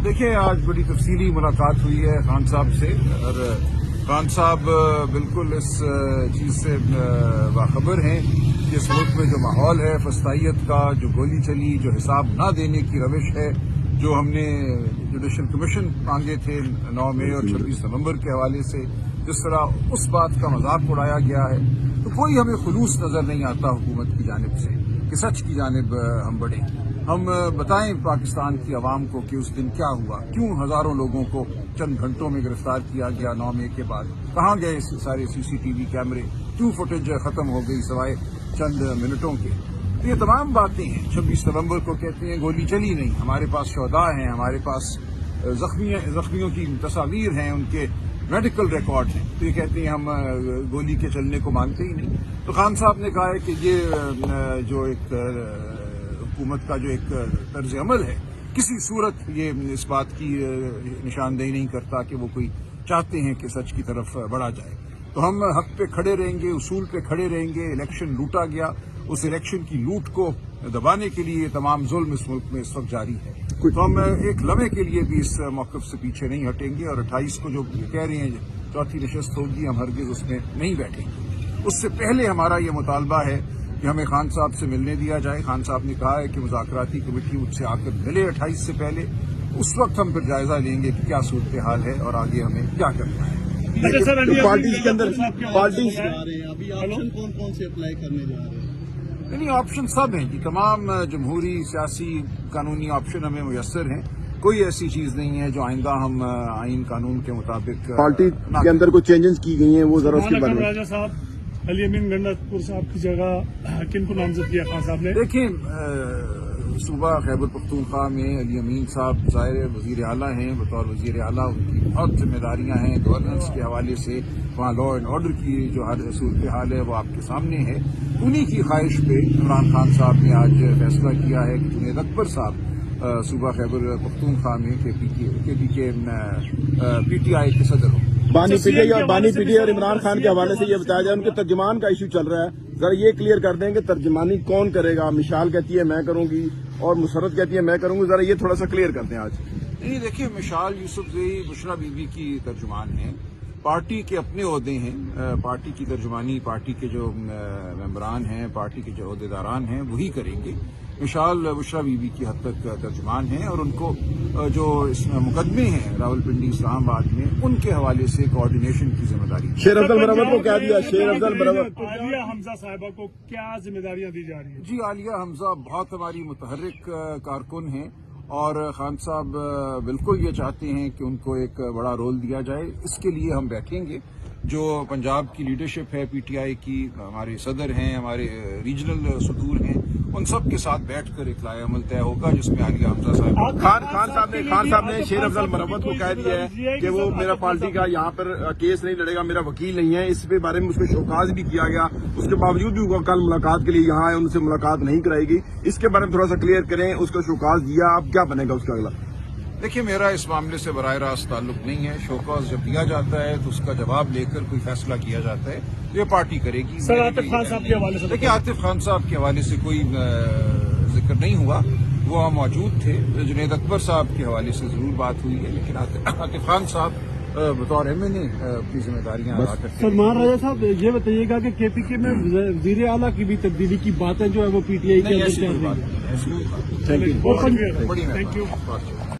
देखिए, आज बड़ी तफसीली मुलाकात हुई है खान साहब से और खान साहब बिल्कुल इस चीज़ से बाखबर हैं कि इस मुल्क में जो माहौल है फस्तायत का, जो गोली चली, जो हिसाब ना देने की रविश है, जो हमने जुडिशल कमीशन मांगे थे 9 मई और 26 नवंबर के हवाले से, जिस तरह उस बात का मजाक उड़ाया गया है, तो कोई हमें खुलूस नजर नहीं आता हुकूमत की जानिब से कि सच की जानिब हम बढ़ें। हम बताएं पाकिस्तान की आवाम को कि उस दिन क्या हुआ, क्यों हजारों लोगों को चंद घंटों में गिरफ्तार किया गया 9 मई के बाद, कहाँ गए सारे CCTV कैमरे, क्यों फुटेज खत्म हो गई सिवाय चंद मिनटों के। तो ये तमाम बातें हैं। 26 नवंबर को कहते हैं गोली चली नहीं, हमारे पास शोहदा हैं, हमारे पास जख्मियों की तस्वीर हैं, उनके मेडिकल रिकॉर्ड हैं, तो ये कहते हैं हम गोली के चलने को मानते ही नहीं। तो खान साहब ने कहा है कि ये जो एक हुकूमत का जो एक तर्ज अमल है, किसी सूरत ये इस बात की निशानदेही नहीं करता कि वो कोई चाहते हैं कि सच की तरफ बढ़ा जाए। तो हम हक पे खड़े रहेंगे, उसूल पे खड़े रहेंगे। इलेक्शन लूटा गया, उस इलेक्शन की लूट को दबाने के लिए तमाम जुल्म इस मुल्क में इस वक्त जारी है। तो हम एक लम्हे के लिए भी इस मौक़िफ़ से पीछे नहीं हटेंगे और 28 को जो कह रहे हैं चौथी नशस्त होगी, हम हरगिज़ उसमें नहीं बैठेंगे। उससे पहले हमारा ये मुतालबा है कि हमें खान साहब से मिलने दिया जाए। खान साहब ने कहा है कि मुज़ाकराती कमेटी मुझसे आकर मिले 28 से पहले, उस वक्त हम फिर जायजा लेंगे कि क्या सूरत हाल है और आगे हमें क्या करना है। तो पार्टी के अंदर पार्टी अभी ऑप्शन कौन कौन से अप्लाई करने जा रहे हैं? नहीं, ऑप्शन सब हैं जी, तमाम जमहूरी सियासी कानूनी ऑप्शन हमें मुयस्सर हैं। कोई ऐसी चीज नहीं है जो आइंदा हम आइन कानून के मुताबिक पार्टी के अंदर कोई चेंजेस की गई हैं, वो जरा उसके बारे में। राजा साहब अली अमीन गंडापुर साहब की जगह किन को नामजद किया खान साहब ने? देखिए, सूबा खैबर पख्तूनख्वा में अली अमीन साहब ज़ाहिर वज़ीर आला हैं। बतौर वज़ीर आला उनकी बहुत जिम्मेदारियां हैं गवर्नेंस के हवाले से। वहाँ लॉ एंड ऑर्डर की जो हर सूरत हाल है वो आपके सामने है। उन्हीं की ख्वाहिश पे इमरान खान साहब ने आज फैसला किया है कि जुनेद अकबर साहब सूबा खैबर पख्तूनख्वा में PTI के सदर हो। बानी पीटीआई और इमरान खान के हवाले से ये बताया जाए, उनके तर्जमान का इशू चल रहा है, जरा ये क्लियर कर दें कि तर्जमानी कौन करेगा। मिशाल कहती है मैं करूंगी और मुसरत कहती है मैं करूंगी, जरा ये थोड़ा सा क्लियर करते हैं आज। नहीं, देखिए, मिशाल यूसुफजई बुशरा बीबी की तर्जुमान है, पार्टी के अपने ओहदे हैं, पार्टी की तर्जुमानी पार्टी के जो मेंबरान हैं, पार्टी के जो ओहदेदारान हैं वही करेंगे। मिशाल बुशरा बीबी की हद तक तर्जुमान हैं और उनको जो इसमें मुकदमे हैं रावलपिंडी इस्लामाबाद में, उनके हवाले से कोऑर्डिनेशन की जिम्मेदारी शेर अफजल मरवत को क्या दिया? शेर अफजल मरवत आलिया हमजा साहिबा को क्या जिम्मेदारियां दी जा रही है? जी, आलिया हमजा बहुत हमारी मुतहर्रिक कारकुन हैं और खान साहब बिल्कुल ये चाहते हैं कि उनको एक बड़ा रोल दिया जाए। इसके लिए हम बैठेंगे। जो पंजाब की लीडरशिप है PTI की, हमारे सदर हैं, हमारे रीजनल सदूर हैं, उन सब के साथ बैठकर एक लाए अमल तय होगा जिसमें आलिया हमजा साहब खान साहब ने शेर अफजल मरवत को कह दिया है कि वो मेरा पार्टी का यहाँ पर केस नहीं लड़ेगा, मेरा वकील नहीं है। इस बारे में उसको शोकाज भी किया गया, उसके बावजूद भी वो कल मुलाकात के लिए यहाँ आए, उनसे मुलाकात नहीं कराएगी। इसके बारे में थोड़ा सा क्लियर करें। उसको शोकाज दिया, अब क्या बनेगा उसका अगला? देखिए, मेरा इस मामले से बराह रास्त ताल्लुक नहीं है। शोकॉज जब दिया जाता है तो उसका जवाब लेकर कोई फैसला किया जाता है, ये पार्टी करेगी। सर, आतिफ खान साहब के हवाले से देखिए, आतिफ खान साहब के हवाले से कोई जिक्र नहीं हुआ, वो वहाँ मौजूद थे। जुनेद अकबर साहब के हवाले से जरूर बात हुई है, लेकिन आतिफ खान साहब बतौर MNA अपनी जिम्मेदारियां अदा करते हैं। सलमान राजा साहब, ये बताइएगा कि KPK में वज़ीर आला की भी तब्दीली की बातें जो है वो PTI के अंदर चल रही है। Thank you.